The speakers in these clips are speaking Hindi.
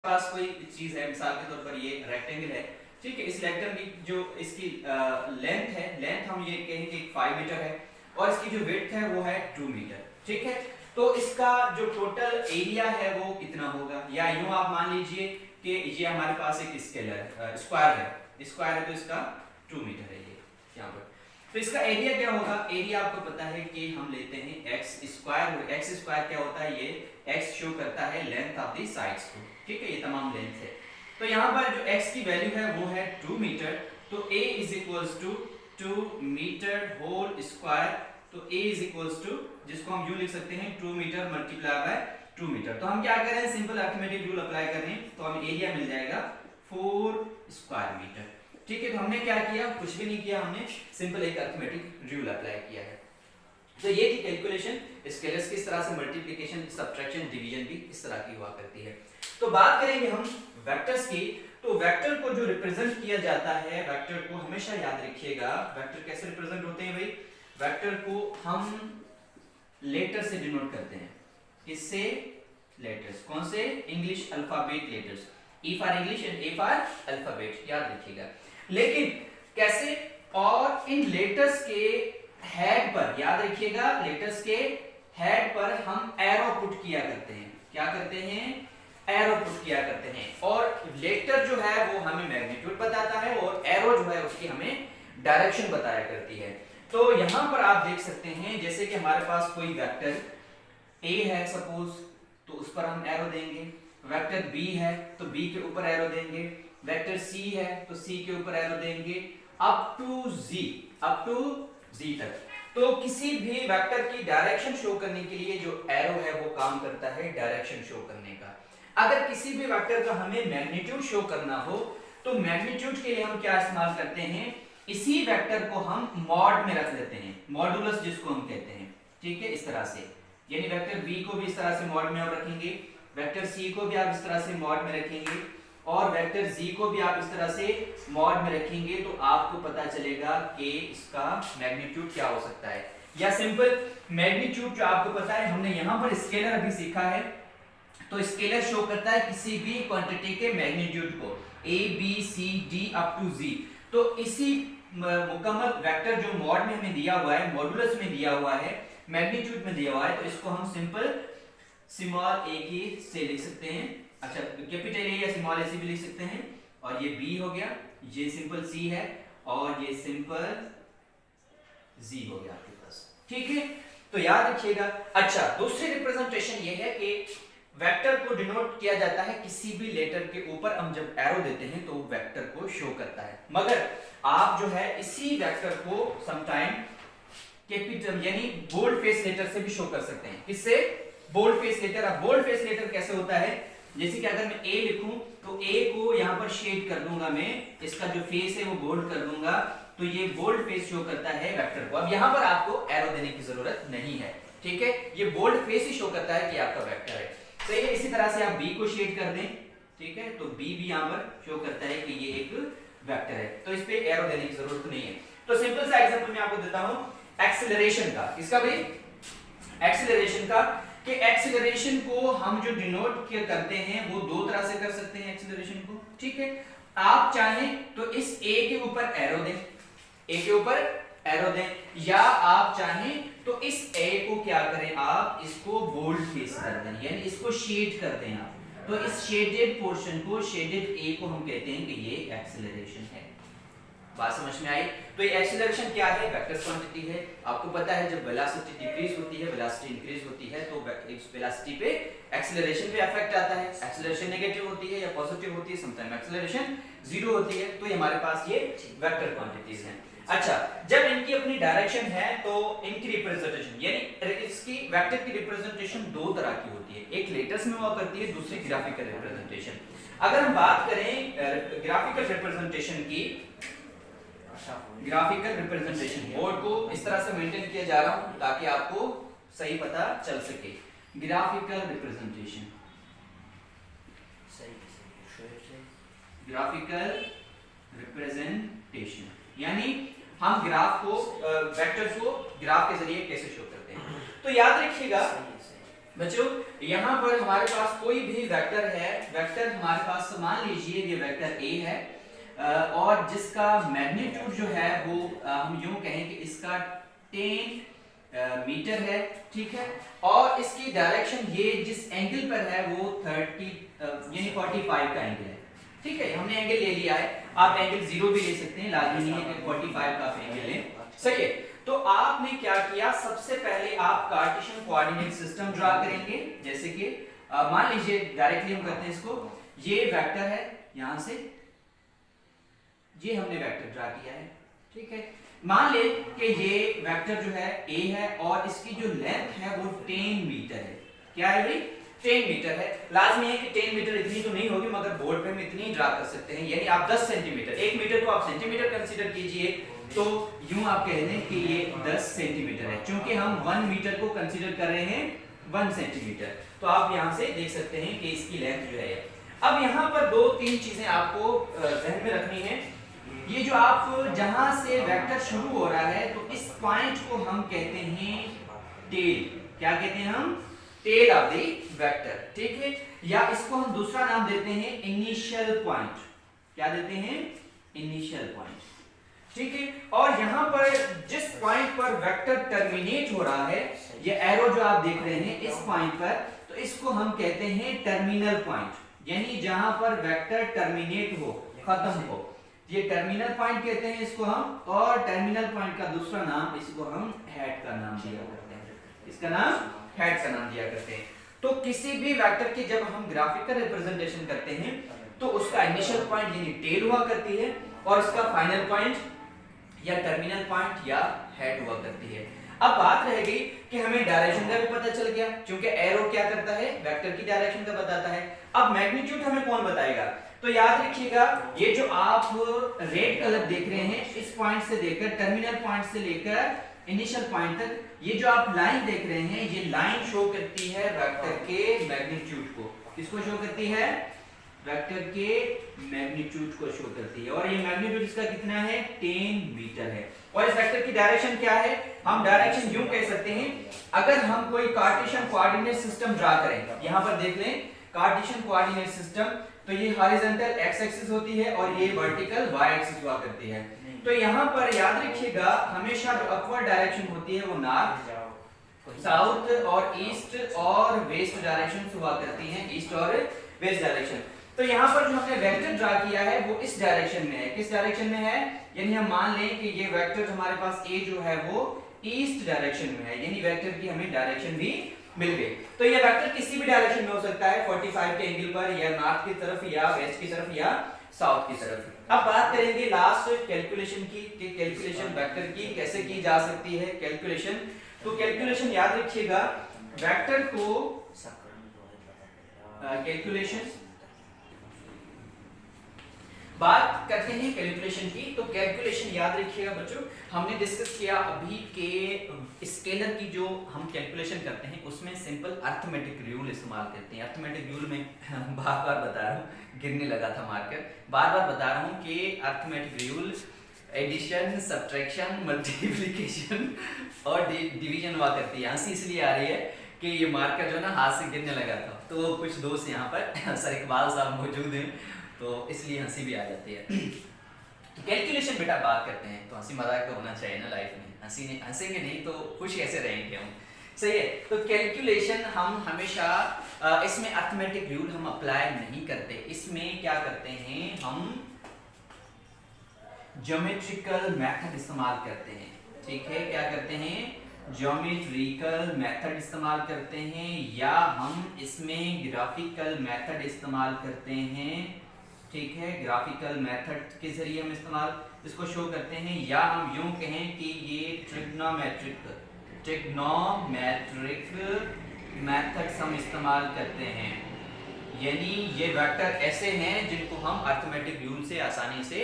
पास कोई चीज है, मिसाल के तौर पर ये रेक्टेंगल है, ठीक है। इस रेक्टेंगल की जो इसकी लेंथ है, लेंथ हम ये कहेंगे 5 मीटर है और इसकी जो विड्थ है वो है 2 मीटर, ठीक है। तो इसका जो टोटल एरिया है वो कितना होगा, या यूं आप मान लीजिए कि ये हमारे पास एक स्केलर स्क्वायर है तो इसका 2 मीटर है ये यहाँ पर। तो इसका एरिया क्या होगा, एरिया आपको पता है कि हम लेते हैं एक्स स्क्वायर। एक्स स्क्वायर क्या होता है, ये एक्स शो करता है लेंथ ऑफ दी साइड्स को, ठीक है, ये तमाम लेंथ है। तो यहाँ पर जो x की वैल्यू है वो है 2 मीटर, तो a is equals to 2 metre whole square. तो a इज इक्वल्स टू, जिसको हम यूं लिख सकते हैं 2 मीटर मल्टीप्लाई बाय 2 मीटर। तो हम क्या कर रहे हैं, सिंपल अरिथमेटिक रूल अप्लाई कर रहे हैं, तो हमें एरिया मिल जाएगा 4 स्क्वायर मीटर, ठीक है। तो हमने क्या किया, कुछ भी नहीं किया, हमने सिंपल एक अरिथमेटिक रूल अप्लाई किया है। तो ये थी कैलकुलेशन, स्केलर्स की इस तरह से मल्टीप्लिकेशन, सब्ट्रैक्शन, डिवीजन भी इस तरह की हुआ करती है। तो बात करेंगे हम वेक्टर्स की। तो वेक्टर को जो रिप्रेजेंट किया जाता है, वेक्टर को हमेशा याद रखिएगा, वेक्टर कैसे रिप्रेजेंट होते हैं भाई, वेक्टर को हम लेटर से डिनोट करते हैं। किससे, लेटर्स। कौन से, English alphabet letters, E for English and A for alphabet, याद रखिएगा। लेकिन कैसे, और इन लेटर्स के हेड पर, याद रखिएगा, लेटर्स के हेड पर हम एरो पुट किया करते हैं। क्या करते हैं, एरो पुट किया करते हैं। और लेटर जो है वो हमें मैग्नीट्यूड बताता है और एरो जो है उसकी हमें डायरेक्शन बताया करती है। तो यहां पर आप देख सकते हैं, जैसे कि हमारे पास कोई वेक्टर a है सपोज, तो उस पर हम एरो देंगे। वेक्टर b है तो b के ऊपर एरो देंगे। वेक्टर c है तो c के ऊपर एरो देंगे, अप टू z तक। तो किसी भी वेक्टर की डायरेक्शन शो करने के लिए जो एरो है वो काम करता है डायरेक्शन शो करने का। अगर किसी भी वेक्टर का हमें मैग्नीट्यूड शो करना हो तो मैग्नीट्यूड के लिए हम क्या इस्तेमाल करते हैं, इसी वेक्टर को हम मॉड में रख लेते हैं, मॉडुलस जिसको हम कहते हैं, ठीक है, इस तरह से। यानी वेक्टर b को भी इस तरह से मॉड में आप रखेंगे, वेक्टर c को भी आप इस तरह से मॉड में रखेंगे और वेक्टर z को भी आप इस तरह से मॉड में रखेंगे, तो आपको पता चलेगा कि इसका मैग्नीट्यूड क्या हो सकता है। या सिंपल मैग्नीट्यूड जो आपको पता है, हमने यहां पर स्केलर अभी सीखा है, तो स्केलर शो करता है किसी भी क्वांटिटी के मैग्नीट्यूड को, a b c d up to z। तो इसी मुकम्मल वेक्टर जो मॉड में हमें दिया हुआ है, मॉडुलस में दिया हुआ है, मैग्नीट्यूड में दिया हुआ है, तो इसको हम सिंपल स्मॉल a की से लिख सकते हैं। अच्छा, कैपिटल A या स्मॉल a से भी लिख सकते हैं। और ये b हो गया, ये सिंपल c है और ये सिंपल z हो गया आपके पास, ठीक है। तो याद रखिएगा। अच्छा, दूसरी रिप्रेजेंटेशन ये है कि वेक्टर को डिनोट किया जाता है किसी भी लेटर के ऊपर हम जब एरो देते हैं तो वेक्टर को शो करता है। मगर आप जो है इसी वेक्टर को समटाइम कैपिटल यानी बोल्ड फेस लेटर से भी शो कर सकते हैं। किससे, बोल्ड फेस लेटर। अब बोल्ड फेस लेटर कैसे होता है, जैसे कि अगर मैं a लिखूं तो a को यहां पर शेड कर दूंगा मैं, इसका जो फेस है वो बोल्ड कर दूंगा, तो ये बोल्ड फेस शो करता है वेक्टर को। अब यहां पर आपको एरो देने की जरूरत नहीं है, ठीक है, ये बोल्ड फेस ही शो करता है कि आपका वेक्टर है, सही है। इसी तरह से आप b को शेड कर दें, ठीक है, तो b भी यहां पर शो करता है कि ये एक वेक्टर है, तो इस पे एरो देने की जरूरत नहीं है। तो सिंपल सा एग्जांपल मैं आपको देता हूं एक्सीलरेशन का। किसका भाई, एक्सीलरेशन का। कि एक्सीलरेशन को हम जो डिनोट करते हैं वो दो तरह से कर सकते हैं एक्सीलरेशन को, ठीक है। आप चाहें तो इस a के ऊपर एरो दें, a के ऊपर एरो दें, या आप चाहें तो इस a को क्या करें, आप इसको बोल्ड फेस कर दें, यानी इसको शेड कर दें आप। तो इस शेडेड पोर्शन को, शेडेड a को हम कहते हैं कि ये एक्सीलरेशन है। बात समझ में आई। तो ये एक्सीलरेशन क्या है, वेक्टर क्वांटिटी है। आपको पता है जब वेलोसिटी डिक्रीज होती है, वेलोसिटी इंक्रीज होती है, तो इस वेलोसिटी पे एक्सीलरेशन पे इफेक्ट आता है। एक्सीलरेशन नेगेटिव होती है या पॉजिटिव होती है, समटाइम एक्सीलरेशन जीरो होती है। तो ये हमारे पास ये वेक्टर क्वांटिटीज हैं। अच्छा, जब इनकी अपनी डायरेक्शन है तो इनकी रिप्रेजेंटेशन, यानी इसकी वेक्टर की रिप्रेजेंटेशन दो तरह की होती है, एक लेटर्स में हुआ करती है, दूसरी ग्राफिकल रिप्रेजेंटेशन। अगर हम बात करें ग्राफिकल रिप्रेजेंटेशन की, ग्राफिकल रिप्रेजेंटेशन बोर्ड को इस तरह से मेंटेन किया जा रहा हूं ताकि आपको सही पता चल सके। ग्राफिकल रिप्रेजेंटेशन, ग्राफिकल रिप्रेजेंटेशन यानी हम ग्राफ को, वेक्टर्स को ग्राफ के जरिए कैसे शो करते हैं। तो याद रखिएगा बच्चों, यहाँ पर हमारे पास कोई भी वेक्टर है, वेक्टर हमारे पास मान लीजिए ये वेक्टर ए है और जिसका मैग्नीट्यूड जो है वो हम यूं कहें कि इसका 10 मीटर है, ठीक है, और इसकी डायरेक्शन ये जिस एंगल पर है वो 30 यानी 45 का एंगल है, ठीक है। हमने एंगल ले लिया है, आप एंगल 0 भी ले सकते हैं, लाजमी नहीं है कि 45 का आप एंगल लें, सही है। तो आपने क्या किया, सबसे पहले आप कार्टेशियन कोऑर्डिनेट सिस्टम ड्रा करेंगे, जैसे कि मान लीजिए डायरेक्टली हम करते हैं इसको, ये वेक्टर है, यहां से ये हमने वेक्टर ड्रा किया है, ठीक है। मान ले कि ये वेक्टर जो है ए है और इसकी जो लेंथ है वो 10 मीटर है। क्या है भाई, 10 मीटर है। लाजमी है कि 10 मीटर इतनी तो नहीं होगी, मगर बोर्ड पे हम इतनी ड्रा कर सकते हैं, यानी आप 10 सेंटीमीटर, 1 मीटर को आप सेंटीमीटर कंसीडर कीजिए, तो यूं आप कह दें कि ये 10 सेंटीमीटर है, क्योंकि हम 1 मीटर को कंसीडर कर रहे हैं 1 सेंटीमीटर। तो आप यहां से देख सकते हैं कि इसकी लेंथ जो है। अब यहां पर 2-3 चीजें आपको ध्यान में रखनी है। ये जो आप जहां से वेक्टर शुरू हो रहा है, तो इस पॉइंट को हम कहते हैं टेल। क्या कहते हैं हम, टेल ऑफ द वेक्टर, ठीक है, या इसको हम दूसरा नाम देते हैं इनिशियल पॉइंट। क्या देते हैं, इनिशियल पॉइंट, ठीक है। और यहां पर जिस पॉइंट पर वेक्टर टर्मिनेट हो रहा है, ये एरो जो आप देख रहे हैं इस पॉइंट पर, तो इसको हम कहते हैं टर्मिनल पॉइंट, यानी जहां पर वेक्टर टर्मिनेट हो, खत्म हो, ये टर्मिनल पॉइंट कहते हैं इसको हम। और टर्मिनल पॉइंट का दूसरा नाम, इसको हम हेड का नाम दिया करते हैं, इसका नाम हेड का नाम दिया करते हैं। तो किसी भी वेक्टर की जब हम ग्राफिकल रिप्रेजेंटेशन करते हैं तो उसका इनिशियल पॉइंट यानी टेल हुआ करती है, और इसका फाइनल पॉइंट या टर्मिनल पॉइंट या हेड हुआ करती है। अब बात रह गई कि हमें डायरेक्शन का भी पता चल गया, क्योंकि एरो क्या करता है, वेक्टर की डायरेक्शन का बताता है। अब मैग्नीट्यूड हमें कौन बताएगा, तो याद रखिएगा ये जो आप रेड कलर देख रहे हैं, इस पॉइंट से लेकर टर्मिनल पॉइंट से लेकर इनिशियल पॉइंट तक, ये जो आप लाइन देख रहे हैं, ये लाइन शो करती है वेक्टर के मैग्नीट्यूड को। किसको शो करती है, वेक्टर के मैग्नीट्यूड को शो करती है। और ये मैग्नीट्यूड इसका कितना है, 10 मीटर है। और इस वेक्टर की डायरेक्शन क्या है, हम डायरेक्शन यूं कह सकते हैं, अगर हम कोई कार्टेशियन कोऑर्डिनेट सिस्टम ड्रा करें, यहां पर देख लें कार्टेशियन कोऑर्डिनेट सिस्टम, तो ये हॉरिजॉन्टल एक्स एक्सिस होती है और ये वर्टिकल वाई एक्सिस हुआ करती है। तो यहाँ पर याद रखिएगा, हमेशा जो अपवर्ड डायरेक्शन होती है वो नॉर्थ, साउथ और ईस्ट और वेस्ट डायरेक्शन हुआ करती हैं, ईस्ट और वेस्ट डायरेक्शन। तो यहाँ पर जो हमने वेक्टर ड्रा किया है वो इस डायरेक्शन में है। किस डायरेक्शन में है, यानी हम मान लें कि ये वेक्टर हमारे पास ए जो है वो ईस्ट डायरेक्शन में है, यानी वेक्टर की हमें डायरेक्शन भी मिल गई। तो ये वेक्टर किसी भी डायरेक्शन में हो सकता है, 45 के एंगल पर, या नॉर्थ की तरफ, या वेस्ट की तरफ, या साउथ की तरफ। अब बात करेंगे लास्ट कैलकुलेशन की, कि कैलकुलेशन वेक्टर की कैसे की जा सकती है कैलकुलेशन। तो कैलकुलेशन याद रखिएगा, वेक्टर को कैलकुलेशन बात करते हैं कैलकुलेशन की। तो कैलकुलेशन याद रखिएगा बच्चों, हमने डिस्कस किया अभी के स्केलर की जो हम कैलकुलेशन करते हैं उसमें सिंपल अर्थमेटिक रूल इस्तेमाल करते हैं। अर्थमेटिक रूल में बार बार बता रहा हूँ, गिरने लगा था मार्कर, बार बार बता रहा हूँ कि arithmetic rule addition, subtraction, multiplication और डिवीजन हुआ करती है। हंसी इसलिए आ रही है कि ये मार्कर जो ना हाथ से गिरने लगा था, तो कुछ दोस्त यहाँ पर सर इकबाल साहब मौजूद हैं, तो इसलिए हंसी भी आ जाती है। तो कैलकुलेशन बेटा बात करते हैं, तो हंसी मजाक तो होना चाहिए ना लाइफ में, हंसेंगे नहीं तो खुश कैसे रहेंगे हम, सही है। तो कैलकुलेशन हम हमेशा इसमें अर्थमेटिक रूल हम अप्लाई नहीं करते, इसमें क्या करते हैं, हम ज्योमेट्रिकल मेथड इस्तेमाल करते हैं, ठीक है। क्या करते हैं, ज्योमेट्रिकल मेथड इस्तेमाल करते हैं, या हम इसमें ग्राफिकल मेथड इस्तेमाल करते हैं, ठीक है। ग्राफिकल मेथड के जरिए हम इस्तेमाल इसको शो करते हैं, या हम यूं कहें कि ये ट्रिग्नोमेट्रिक मेथड्स हम इस्तेमाल करते हैं, यानी ये वेक्टर ऐसे हैं जिनको हम अर्थमेटिक रूल से आसानी से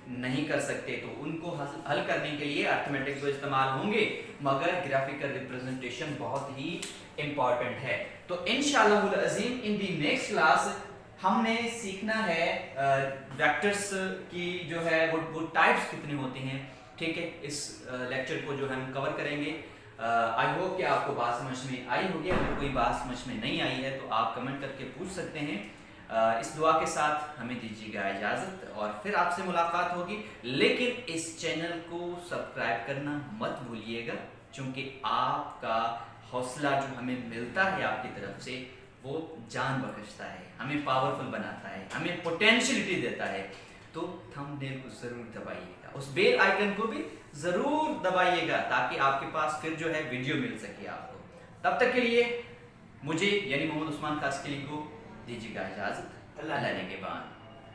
नहीं कर सकते, तो उनको हल करने के लिए अर्थमेटिक तो इस्तेमाल होंगे, मगर ग्राफिकल रिप्रेजेंटेशन बहुत ही इंपॉर्टेंट है। तो इंशाअल्लाह अज़ीम इन दी नेक्स्ट क्लास हमने सीखना है वेक्टर्स की जो है वो टाइप्स कितनी होती हैं, ठीक है। इस लेक्चर को जो हम कवर करेंगे आई होप कि आपको बात समझ में आई होगी। अगर कोई बात समझ में नहीं आई है तो आप कमेंट करके पूछ सकते हैं। इस दुआ के साथ हमें दीजिएगा इजाज़त और फिर आपसे मुलाकात होगी। लेकिन इस चैनल को सब्सक्राइब करना मत भूलिएगा, क्योंकि आपका हौसला जो हमें मिलता है आपकी तरफ से वो जान बख्शता है, हमें पावरफुल बनाता है, हमें पोटेंशियलिटी देता है। तो थंबनेल को ज़रूर दबाइएगा, उस बेल आइकन को भी ज़रूर दबाइएगा, ताकि आपके पास फिर जो है वीडियो मिल सके आपको। तब तक के लिए मुझे यानी मोहम्मद उस्मान खासकली को दीजिएगा इजाज़त। अल्लाह ने के बाद।